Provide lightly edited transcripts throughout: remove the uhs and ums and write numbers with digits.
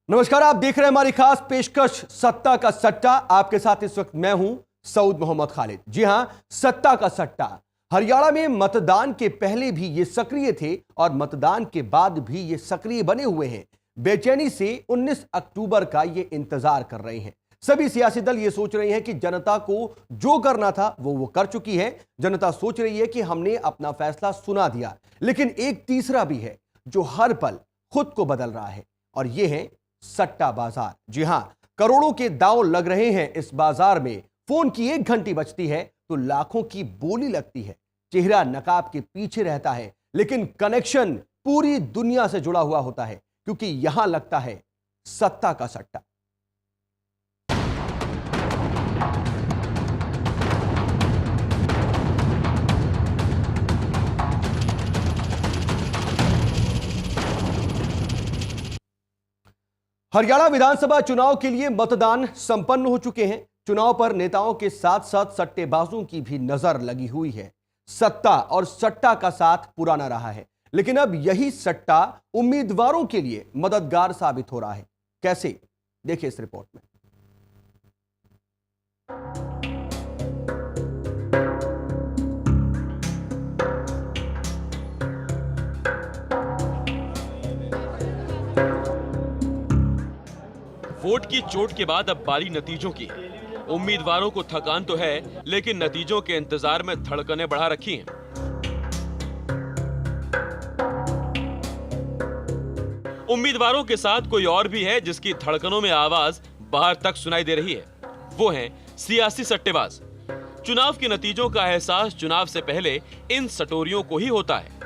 नमस्कार, आप देख रहे हैं हमारी खास पेशकश सत्ता का सट्टा। आपके साथ इस वक्त मैं हूं सऊद मोहम्मद खालिद। जी हां, सत्ता का सट्टा। हरियाणा में मतदान के पहले भी ये सक्रिय थे और मतदान के बाद भी ये सक्रिय बने हुए हैं। बेचैनी से 19 अक्टूबर का ये इंतजार कर रहे हैं। सभी सियासी दल ये सोच रहे हैं कि जनता को जो करना था वो कर चुकी है। जनता सोच रही है कि हमने अपना फैसला सुना दिया। लेकिन एक तीसरा भी है जो हर पल खुद को बदल रहा है, और ये है सट्टा बाजार। जी हां, करोड़ों के दांव लग रहे हैं इस बाजार में। फोन की एक घंटी बजती है तो लाखों की बोली लगती है। चेहरा नकाब के पीछे रहता है, लेकिन कनेक्शन पूरी दुनिया से जुड़ा हुआ होता है, क्योंकि यहां लगता है सत्ता का सट्टा। हरियाणा विधानसभा चुनाव के लिए मतदान संपन्न हो चुके हैं। चुनाव पर नेताओं के साथ साथ सट्टेबाजों की भी नजर लगी हुई है। सत्ता और सट्टा का साथ पुराना रहा है, लेकिन अब यही सट्टा उम्मीदवारों के लिए मददगार साबित हो रहा है। कैसे, देखिए इस रिपोर्ट में। वोट की चोट के बाद अब बारी नतीजों की है। उम्मीदवारों को थकान तो है, लेकिन नतीजों के इंतजार में धड़कनें बढ़ा रखी हैं। उम्मीदवारों के साथ कोई और भी है जिसकी धड़कनों में आवाज बाहर तक सुनाई दे रही है। वो हैं सियासी सट्टेबाज। चुनाव के नतीजों का एहसास चुनाव से पहले इन सटोरियों को ही होता है।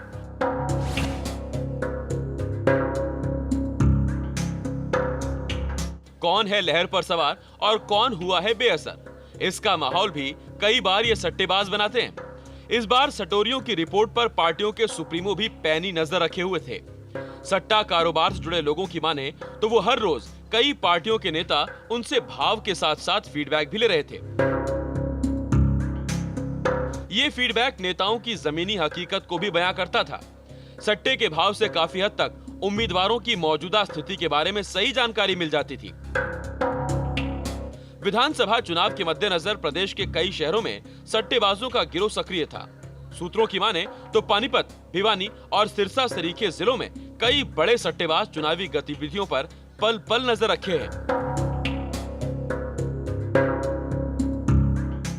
कौन है लहर पर सवार और कौन हुआ है बेअसर, इसका माहौल भी कई बार ये सट्टेबाज बनाते हैं। इस बार सटोरियों की रिपोर्ट पर पार्टियों के सुप्रीमो भी पैनी नजर रखे हुए थे। सट्टा कारोबार से जुड़े लोगों की माने तो वो हर रोज कई पार्टियों के नेता उनसे भाव के साथ साथ फीडबैक भी ले रहे थे। ये फीडबैक नेताओं की जमीनी हकीकत को भी बयां करता था। सट्टे के भाव से काफी हद तक उम्मीदवारों की मौजूदा स्थिति के बारे में सही जानकारी मिल जाती थी। विधानसभा चुनाव के मद्देनजर प्रदेश के कई शहरों में सट्टेबाजों का गिरोह सक्रिय था। सूत्रों की माने तो पानीपत, भिवानी और सिरसा सरीखे जिलों में कई बड़े सट्टेबाज चुनावी गतिविधियों पर पल पल नजर रखे हैं।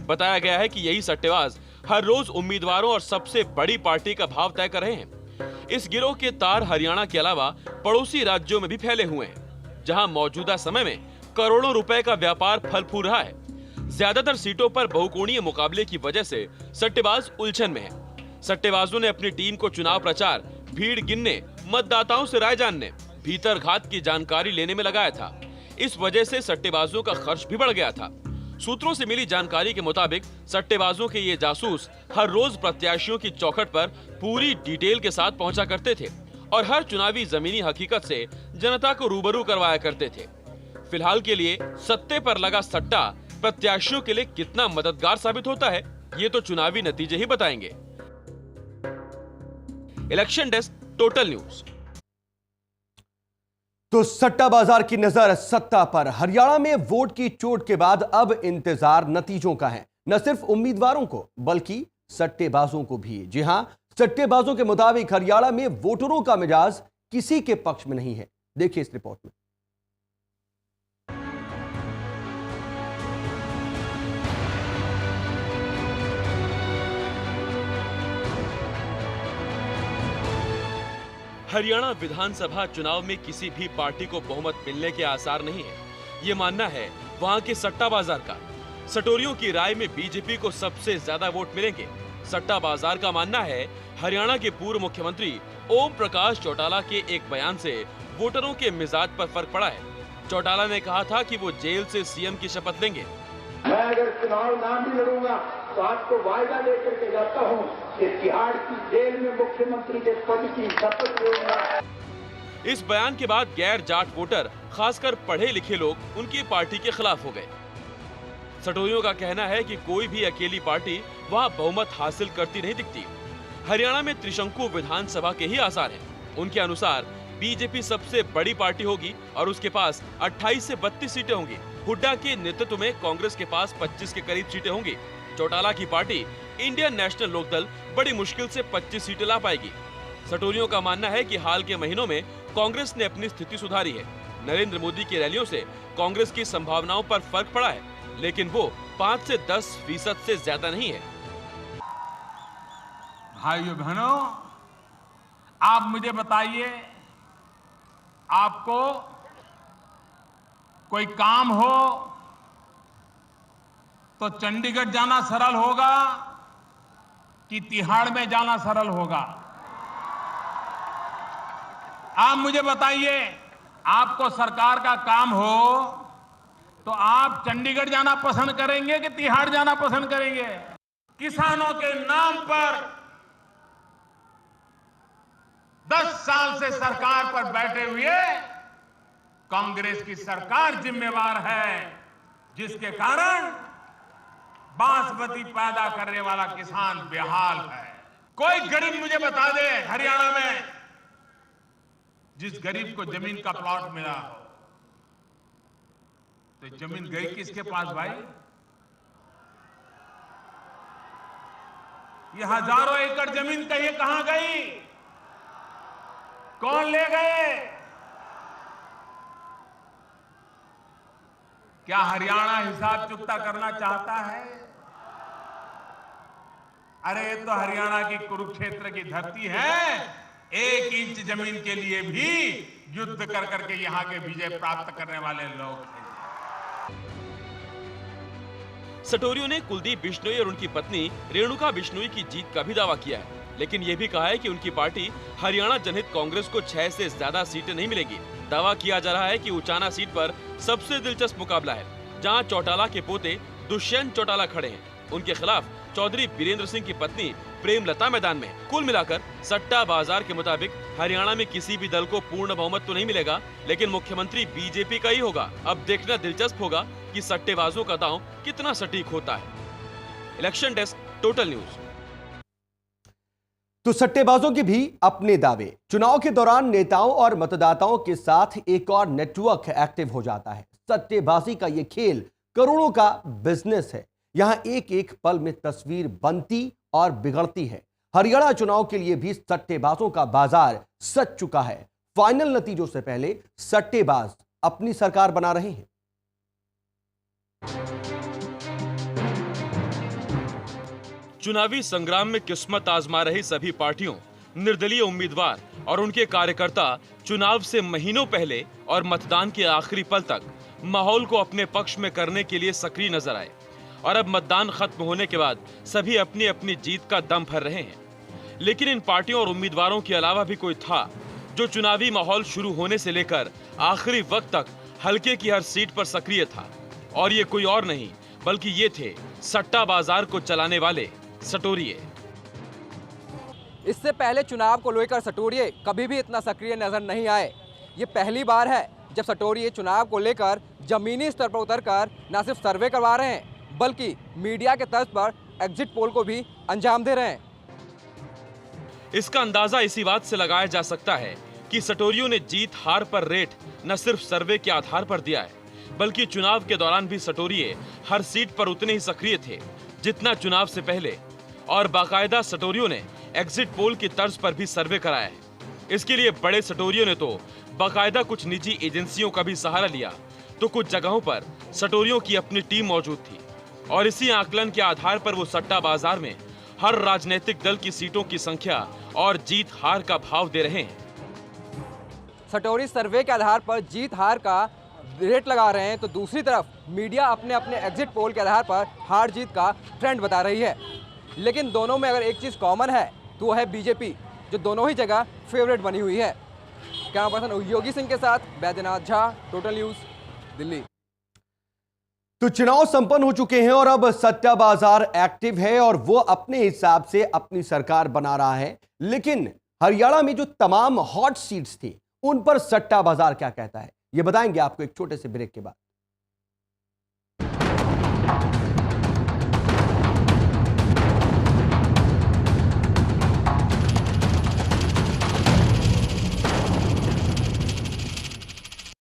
बताया गया है कि यही सट्टेबाज हर रोज उम्मीदवारों और सबसे बड़ी पार्टी का भाव तय कर रहे हैं। इस गिरोह के तार हरियाणा के अलावा पड़ोसी राज्यों में भी फैले हुए हैं, जहां मौजूदा समय में करोड़ों रुपए का व्यापार फल फूल रहा है। ज्यादातर सीटों पर बहुकोणीय मुकाबले की वजह से सट्टेबाज उलझन में हैं। सट्टेबाजों ने अपनी टीम को चुनाव प्रचार, भीड़ गिनने, मतदाताओं से राय जानने, भीतर घात की जानकारी लेने में लगाया था। इस वजह से सट्टेबाजों का खर्च भी बढ़ गया था। सूत्रों से मिली जानकारी के मुताबिक सट्टेबाजों के ये जासूस हर रोज प्रत्याशियों की चौखट पर पूरी डिटेल के साथ पहुंचा करते थे और हर चुनावी जमीनी हकीकत से जनता को रूबरू करवाया करते थे। फिलहाल के लिए सत्ते पर लगा सट्टा प्रत्याशियों के लिए कितना मददगार साबित होता है, ये तो चुनावी नतीजे ही बताएंगे। Election desk, total news. तो सट्टा बाजार की नजर सत्ता पर। हरियाणा में वोट की चोट के बाद अब इंतजार नतीजों का है, न सिर्फ उम्मीदवारों को बल्कि सट्टेबाजों को भी। जी हां, सट्टेबाजों के मुताबिक हरियाणा में वोटरों का मिजाज किसी के पक्ष में नहीं है। देखिए इस रिपोर्ट में। हरियाणा विधानसभा चुनाव में किसी भी पार्टी को बहुमत मिलने के आसार नहीं है, ये मानना है वहां के सट्टा बाजार का। सटोरियों की राय में बीजेपी को सबसे ज्यादा वोट मिलेंगे। सट्टा बाजार का मानना है हरियाणा के पूर्व मुख्यमंत्री ओम प्रकाश चौटाला के एक बयान से वोटरों के मिजाज पर फर्क पड़ा है। चौटाला ने कहा था कि वो जेल से सीएम की शपथ लेंगे। मैं अगर चुनाव ना भी लड़ूंगा तो आपको वायदा लेकर के जाता हूं कि तिहाड़ की जेल में मुख्यमंत्री के पद की शपथ लूंगा। इस बयान के बाद गैर जाट वोटर, खासकर पढ़े लिखे लोग उनकी पार्टी के खिलाफ हो गए। सटोरियों का कहना है कि कोई भी अकेली पार्टी वहां बहुमत हासिल करती नहीं दिखती। हरियाणा में त्रिशंकु विधानसभा के ही आसार हैं। उनके अनुसार बीजेपी सबसे बड़ी पार्टी होगी और उसके पास 28 से 32 सीटें होंगी। हुड्डा के नेतृत्व में कांग्रेस के पास 25 के करीब सीटें होंगी। चौटाला की पार्टी इंडियन नेशनल लोकदल बड़ी मुश्किल से 25 सीटें ला पाएगी। सटोरियों का मानना है कि हाल के महीनों में कांग्रेस ने अपनी स्थिति सुधारी है। नरेंद्र मोदी की रैलियों से कांग्रेस की संभावनाओं पर फर्क पड़ा है, लेकिन वो 5 से 10% से ज्यादा नहीं है। भाइयों बहनों, आप मुझे बताइए, आपको कोई काम हो तो चंडीगढ़ जाना सरल होगा कि तिहाड़ में जाना सरल होगा? आप मुझे बताइए, आपको सरकार का काम हो तो आप चंडीगढ़ जाना पसंद करेंगे कि तिहाड़ जाना पसंद करेंगे? किसानों के नाम पर 10 साल से सरकार पर बैठे हुए कांग्रेस की सरकार जिम्मेवार है, जिसके कारण बासमती पैदा करने वाला किसान बेहाल है। कोई गरीब मुझे बता दे हरियाणा में जिस गरीब को जमीन का प्लॉट मिला हो, तो जमीन गई किसके पास भाई? ये हजारों एकड़ जमीन कहां गई? कौन ले गए? क्या हरियाणा हिसाब चुकता करना चाहता है? अरे ये तो हरियाणा की कुरुक्षेत्र की धरती है। 1 इंच जमीन के लिए भी युद्ध कर करके यहां के विजय प्राप्त करने वाले लोग हैं। सटोरियों ने कुलदीप बिश्नोई और उनकी पत्नी रेणुका बिश्नोई की जीत का भी दावा किया है, लेकिन ये भी कहा है कि उनकी पार्टी हरियाणा जनहित कांग्रेस को 6 से ज्यादा सीटें नहीं मिलेगी। दावा किया जा रहा है कि उचाना सीट पर सबसे दिलचस्प मुकाबला है, जहां चौटाला के पोते दुष्यंत चौटाला खड़े हैं। उनके खिलाफ चौधरी बीरेंद्र सिंह की पत्नी प्रेमलता मैदान में है। कुल मिलाकर सट्टा बाजार के मुताबिक हरियाणा में किसी भी दल को पूर्ण बहुमत तो नहीं मिलेगा, लेकिन मुख्यमंत्री बीजेपी का ही होगा। अब देखना दिलचस्प होगा कि सट्टेबाजों का दांव कितना सटीक होता है। Election desk, total news. तो सट्टेबाजों के भी अपने दावे। चुनाव के दौरान नेताओं और मतदाताओं के साथ एक और नेटवर्क एक्टिव हो जाता है। सट्टेबाजी का यह खेल करोड़ों का बिजनेस है। यहां एक एक पल में तस्वीर बनती और बिगड़ती है। हरियाणा चुनाव के लिए भी सट्टेबाजों का बाजार सज चुका है। फाइनल नतीजों से पहले सट्टेबाज अपनी सरकार बना रहे हैं। चुनावी संग्राम में किस्मत आजमा रही सभी पार्टियों, निर्दलीय उम्मीदवार और उनके कार्यकर्ता चुनाव से महीनों पहले और मतदान के आखिरी पल तक माहौल को अपने पक्ष में करने के लिए सक्रिय नजर आए। और अब मतदान खत्म होने के बाद सभी अपनी अपनी जीत का दम भर रहे हैं। लेकिन इन पार्टियों और उम्मीदवारों के अलावा भी कोई था जो चुनावी माहौल शुरू होने से लेकर आखिरी वक्त तक हल्के की हर सीट पर सक्रिय था। और ये कोई और नहीं बल्कि ये थे सट्टा बाजार को चलाने वाले सटोरिये। इससे पहले चुनाव को लेकर सटोरिये कभी भी इतना सक्रिय नजर नहीं आए। ये पहली बार है जब सटोरिये चुनाव को लेकर जमीनी स्तर पर उतरकर न सिर्फ सर्वे करवा रहे हैं, बल्कि मीडिया के तर्ज पर एग्जिट पोल को भी अंजाम दे रहे हैं। इसका अंदाजा इसी बात से लगाया जा सकता है कि सटोरियों ने जीत हार पर रेट न सिर्फ सर्वे के आधार पर दिया है, बल्कि चुनाव के दौरान भी सटोरिये हर सीट पर उतने ही सक्रिय थे जितना चुनाव से पहले। और बाकायदा सटोरियों ने एग्जिट पोल की तर्ज पर भी सर्वे कराया है। इसके लिए बड़े सटोरियों ने तो बाकायदा कुछ निजी एजेंसियों का भी सहारा लिया, तो कुछ जगहों पर सटोरियों की अपनी टीम मौजूद थी। और इसी आकलन के आधार पर वो सट्टा बाजार में हर राजनीतिक दल की सीटों की संख्या और जीत हार का भाव दे रहे हैं। सटोरी सर्वे के आधार पर जीत हार का रेट लगा रहे हैं, तो दूसरी तरफ मीडिया अपने अपने एग्जिट पोल के आधार पर हार जीत का ट्रेंड बता रही है। लेकिन दोनों में अगर एक चीज़ कॉमन है तो वो है बीजेपी, जो दोनों ही जगह फेवरेट बनी हुई है। कैमरा पर्सन योगी सिंह के साथ बैद्यनाथ झा, टोटल न्यूज़, दिल्ली। तो चुनाव संपन्न हो चुके हैं और अब सट्टा बाजार एक्टिव है और वो अपने हिसाब से अपनी सरकार बना रहा है। लेकिन हरियाणा में जो तमाम हॉट सीट्स थी उन पर सट्टा बाजार क्या कहता है, ये बताएंगे आपको एक छोटे से ब्रेक के बाद।